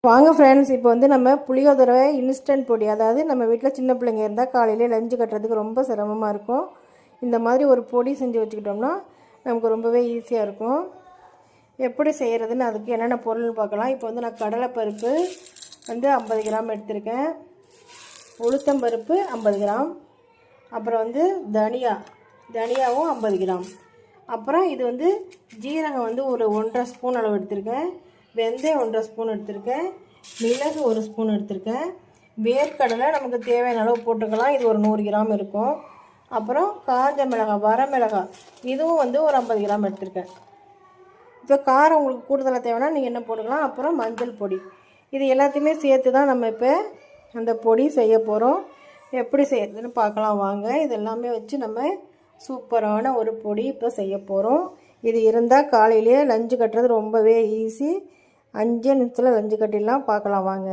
வாங்க ஃப்ரெண்ட்ஸ், இப்போ வந்து நம்ம புளியோதரை இன்ஸ்டன்ட் பொடி, அதாவது நம்ம வீட்டில் சின்ன பிள்ளைங்க இருந்தால் காலையிலே லஞ்சு கட்டுறதுக்கு ரொம்ப சிரமமாக இருக்கும். இந்த மாதிரி ஒரு பொடி செஞ்சு வச்சுக்கிட்டோம்னா நமக்கு ரொம்பவே ஈஸியாக இருக்கும். எப்படி செய்கிறதுன்னு அதுக்கு என்னென்ன பொருள்னு பார்க்கலாம். இப்போ வந்து நான் கடலைப்பருப்பு வந்து 50 கிராம் எடுத்திருக்கேன், உளுத்தம்பருப்பு 50 கிராம், அப்புறம் வந்து தனியாவும் 50 கிராம், அப்புறம் இது வந்து ஜீரகம் வந்து ஒரு 1.5 ஸ்பூன் அளவு எடுத்திருக்கேன், வெந்தயம் 1.5 ஸ்பூன் எடுத்திருக்கேன், மிளகு 1 ஸ்பூன் எடுத்திருக்கேன், வேர்க்கடலை நமக்கு தேவையான அளவு போட்டுக்கலாம், இது ஒரு 100 கிராம் இருக்கும், அப்புறம் காஞ்ச மிளகாய் வரமிளகாய் இதுவும் வந்து ஒரு 50 கிராம் எடுத்திருக்கேன். இப்போ காரம் உங்களுக்கு கூடுதலாக தேவைன்னா நீங்கள் என்ன போட்டுக்கலாம். அப்புறம் மஞ்சள் பொடி, இது எல்லாத்தையுமே சேர்த்து தான் நம்ம இப்போ அந்த பொடி செய்ய போகிறோம். எப்படி செய்யறதுன்னு பார்க்கலாம் வாங்க. இது எல்லாமே வச்சு நம்ம சூப்பரான ஒரு பொடி இப்போ செய்ய போகிறோம். இது இருந்தால் காலையிலேயே லஞ்சு கட்டுறது ரொம்பவே ஈஸி. 5 நிமிஷத்தில் லஞ்சு கட்டிடலாம். பார்க்கலாம் வாங்க.